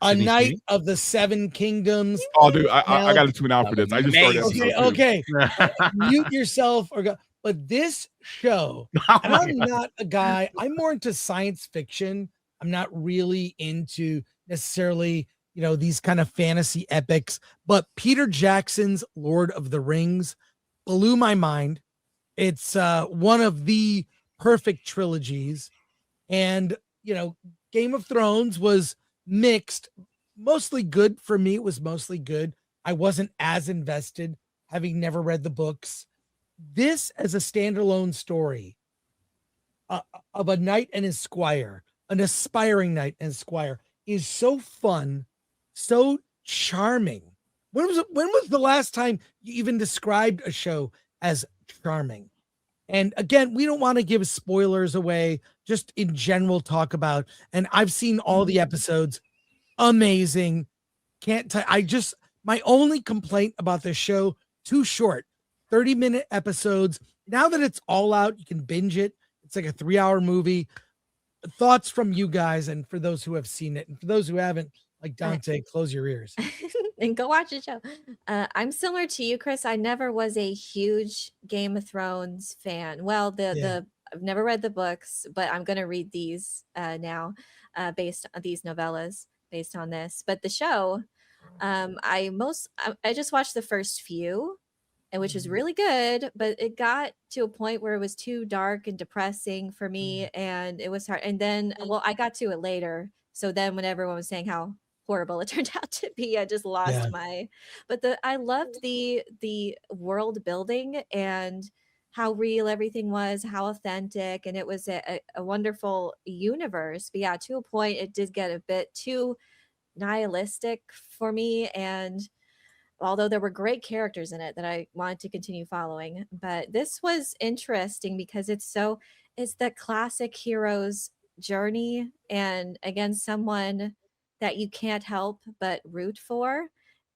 A Knight of the Seven Kingdoms. Oh, dude, I got to tune out for this. I just started episode two. Okay. Mute yourself or go. But this show, and I'm not a guy, I'm more into science fiction. I'm not really into necessarily, these kind of fantasy epics, but Peter Jackson's Lord of the Rings blew my mind. It's one of the perfect trilogies. And, Game of Thrones was mixed, mostly good for me. It was mostly good. I wasn't as invested, having never read the books. This as a standalone story of a knight and his squire, an aspiring knight and squire, is so fun, so charming. When was the last time you even described a show as charming? And again, we don't want to give spoilers away, just in general talk about, and I've seen all the episodes. Amazing. My only complaint about the show, too short, 30-minute episodes. Now that it's all out, you can binge it. It's like a 3-hour movie. Thoughts from you guys, and for those who have seen it, and for those who haven't, like Dante, close your ears and go watch the show. I'm similar to you, Chris. I never was a huge Game of Thrones fan. Well, I've never read the books, but I'm going to read these now, based on these novellas, based on this. But the show, I just watched the first few, and which is really good, but it got to a point where it was too dark and depressing for me, and it was hard. And then, I got to it later. So then when everyone was saying how horrible it turned out to be, I just lost I loved the world building and how real everything was, how authentic, and it was a wonderful universe. But yeah, to a point, it did get a bit too nihilistic for me. And although there were great characters in it that I wanted to continue following, but this was interesting because it's the classic hero's journey, and again, someone that you can't help but root for.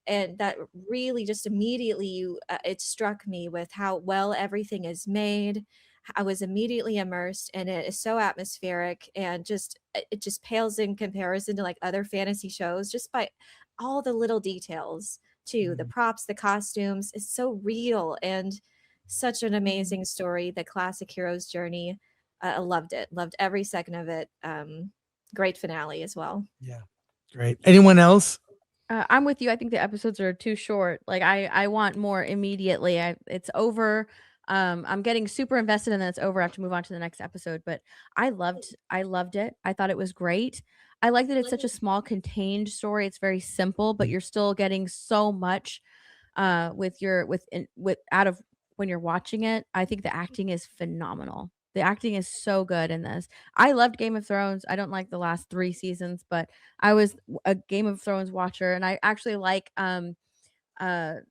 And that really just immediately it struck me with how well everything is made. I was immediately immersed, and it is so atmospheric, and it just pales in comparison to like other fantasy shows, just by all the little details too. The props, the costumes, it's so real, and such an amazing story. The classic hero's journey. I loved it. Loved every second of it. Great finale as well. Yeah. Great. Anyone else? I'm with you. I think the episodes are too short. Like I want more immediately. It's over. I'm getting super invested, and then it's over. I have to move on to the next episode. But I loved it. I thought it was great. I like that it's such a small, contained story. It's very simple, but you're still getting so much when you're watching it. I think the acting is phenomenal. The acting is so good in this. I loved Game of Thrones. I don't like the last 3 seasons, but I was a Game of Thrones watcher, and I actually like House of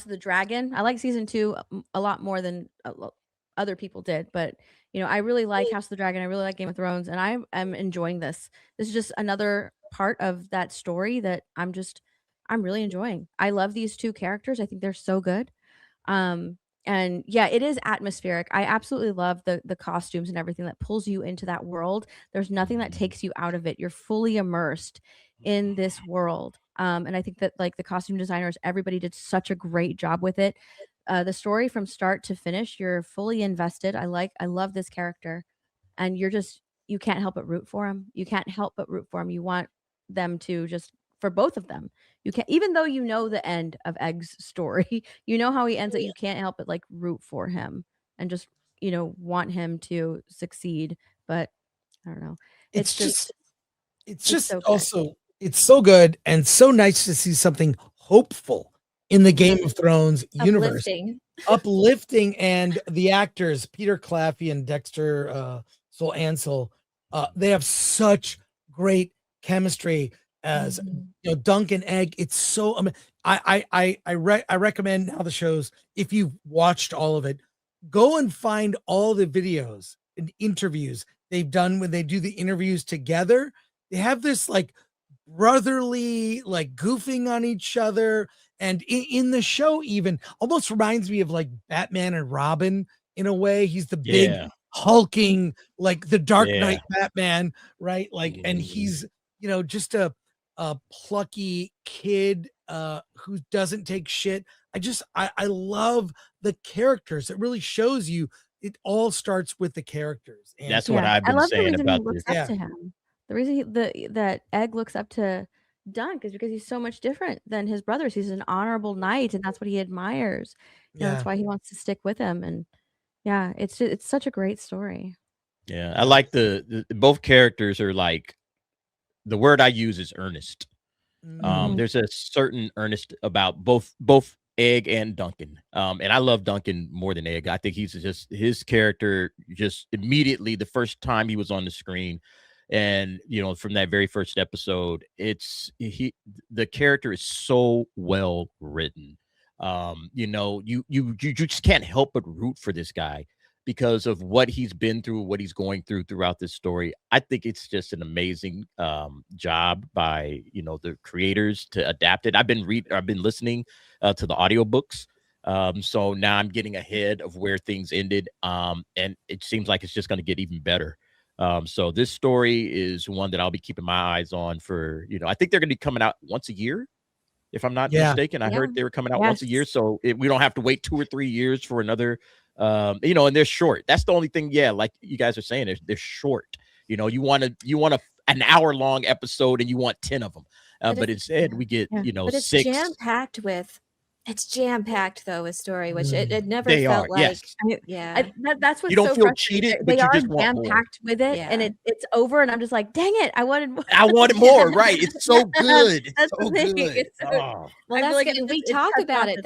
the Dragon. I like season 2 a lot more than other people did, but I really like House of the Dragon. I really like Game of Thrones, and I am enjoying this. This is just another part of that story that I'm really enjoying. I love these 2 characters. I think they're so good. And yeah, it is atmospheric. I absolutely love the costumes and everything that pulls you into that world. There's nothing that takes you out of it. You're fully immersed in this world. And I think that like the costume designers, everybody did such a great job with it. The story from start to finish, you're fully invested. I love this character, and you can't help but root for him. You can't help but root for him. You want them to for both of them. You can't, even though you know the end of Egg's story, you know how he ends it. You can't help but like root for him and just, want him to succeed. But I don't know. It's so good and so nice to see something hopeful in the Game of Thrones universe. Uplifting. And the actors, Peter Claffey and Dexter Sol Ansel, they have such great chemistry as Dunk and Egg. It's so I recommend now the shows, if you've watched all of it, go and find all the videos and interviews they've done when they do the interviews together. They have this like brotherly, like goofing on each other, and in the show even almost reminds me of like Batman and Robin in a way. He's the big hulking, like the Dark Knight Batman, right? Like, and he's just a plucky kid who doesn't take shit. I love the characters. It really shows you it all starts with the characters. And That's what I've I been love the saying reason he about looks this. up to him. The reason that Egg looks up to Dunk is because he's so much different than his brothers. He's an honorable knight, and that's what he admires. That's why he wants to stick with him. And yeah, it's such a great story. Yeah, I like the both characters are like, the word I use is earnest. There's a certain earnest about both Egg and Duncan. And I love Duncan more than Egg. I think he's just, his character just immediately the first time he was on the screen, and from that very first episode, the character is so well written. You just can't help but root for this guy because of what he's been through, what he's going through throughout this story. I think it's just an amazing job by the creators to adapt it. I've been listening to the audiobooks. So now I'm getting ahead of where things ended. And it seems like it's just going to get even better. So this story is one that I'll be keeping my eyes on for, I think they're going to be coming out once a year, if I'm not mistaken. I heard they were coming out once a year. So we don't have to wait 2 or 3 years for another, and they're short. That's the only thing. Yeah. Like you guys are saying, they're short. You want an hour-long episode and you want 10 of them. But instead we get, but it's 6. It's jam-packed though, a story, which it never They felt are, like. yes. That's what's You don't so feel frustrating. cheated, They but you are just want more. jam-packed with it, and it's over, and I'm just like, dang it, I wanted more. I wanted more, right? It's so good. That's so the thing. good. It's so, Well, I that's feel like good. We it talk cuts about off it the-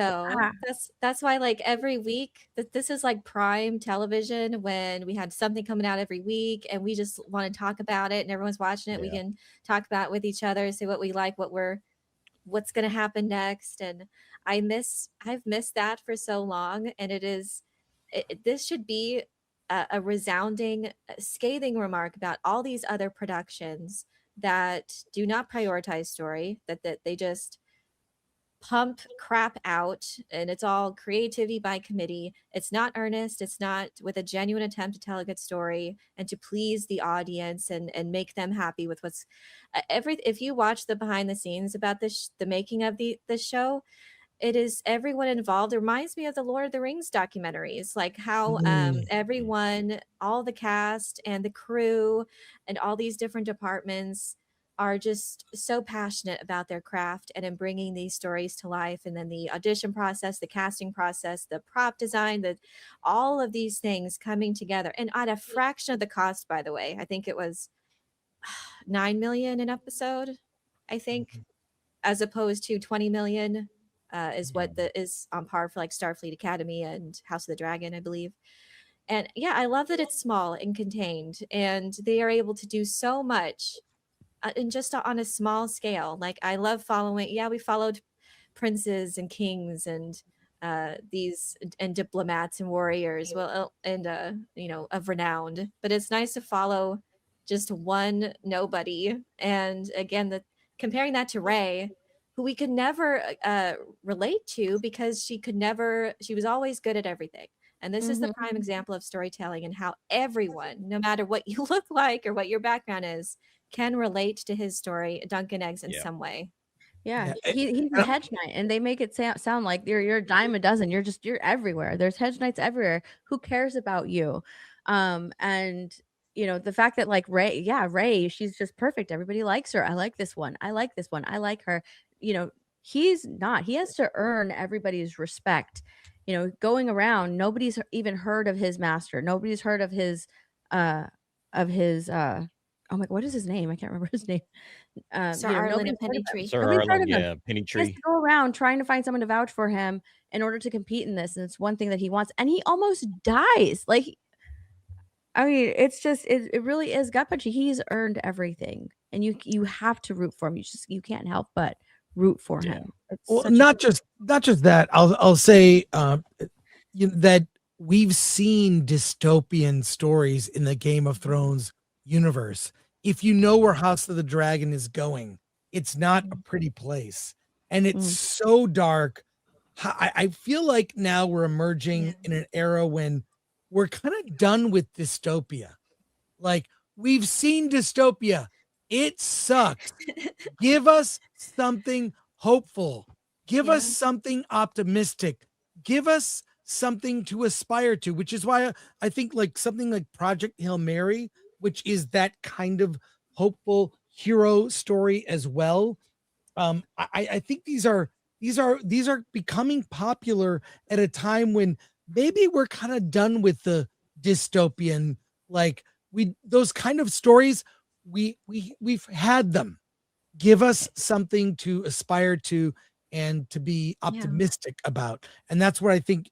though. That's why, like, every week this is like prime television, when we had something coming out every week and we just want to talk about it and everyone's watching it. We can talk about it with each other, say what we like, what's going to happen next. And I've missed that for so long. And this should be a resounding, scathing remark about all these other productions that do not prioritize story, that they just pump crap out, and it's all creativity by committee. It's not earnest. It's not with a genuine attempt to tell a good story and to please the audience and make them happy with what's if you watch the behind the scenes about the making of the show, it is everyone involved. It reminds me of the Lord of the Rings documentaries, like how everyone, all the cast and the crew and all these different departments are just so passionate about their craft and in bringing these stories to life. And then the audition process, the casting process, the prop design, all of these things coming together, and at a fraction of the cost, by the way. I think it was $9 million an episode, I think, as opposed to 20 million is what is on par for like Starfleet Academy and House of the Dragon, I believe. And yeah, I love that it's small and contained, and they are able to do so much and just on a small scale. Like, I love following. Yeah, we followed princes and kings and these and diplomats and warriors, well, and of renown. But it's nice to follow just one nobody. And again, comparing that to Rey, who we could never relate to because she was always good at everything. And this is the prime example of storytelling and how everyone, no matter what you look like or what your background is, can relate to his story, Duncan Eggs, in some way. Yeah, he's a hedge knight, and they make it sound like you're a dime a dozen. You're everywhere. There's hedge knights everywhere. Who cares about you? And the fact that like Rey, she's just perfect. Everybody likes her. I like this one. I like this one. I like her. He's not. He has to earn everybody's respect. Going around, nobody's even heard of his master. Nobody's heard of his oh my God, what is his name? I can't remember his name. Sir Arlen and Penny Tree. Sir Arlen, Penny Tree. He has to go around trying to find someone to vouch for him in order to compete in this, and it's one thing that he wants, and he almost dies. Like, I mean, it's just it really is gut punchy. He's earned everything, and you have to root for him. You can't help but root for him. Well, not just that. I'll say that we've seen dystopian stories in the Game of Thrones universe. If you know where House of the Dragon is going, it's not a pretty place, and it's so dark. I feel like now we're emerging in an era when we're kind of done with dystopia. Like, we've seen dystopia. It sucks. Give us something hopeful. Give us something optimistic. Give us something to aspire to, which is why I think like something like Project Hail Mary, which is that kind of hopeful hero story as well. I think these are becoming popular at a time when maybe we're kind of done with the dystopian, like those kind of stories. We've had them. Give us something to aspire to and to be optimistic about. And that's what I think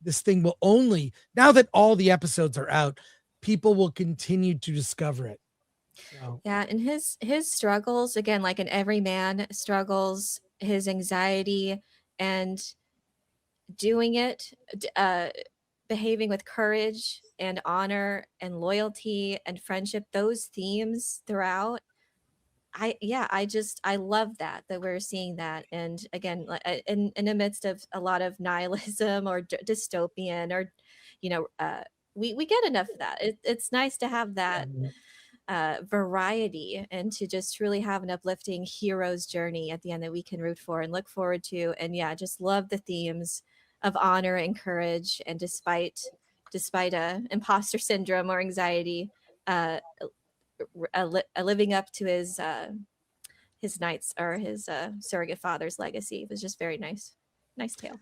this thing will only, now that all the episodes are out, people will continue to discover it. So. Yeah, and his struggles, again, like in every man struggles, his anxiety and doing it, behaving with courage and honor and loyalty and friendship, those themes throughout. I love that we're seeing that. And again, in the midst of a lot of nihilism or dystopian, or we get enough of that. It's nice to have that variety, and to just truly have an uplifting hero's journey at the end that we can root for and look forward to. And just love the themes of honor and courage, and despite imposter syndrome or anxiety, living up to his knight's or his surrogate father's legacy. It was just very nice tale.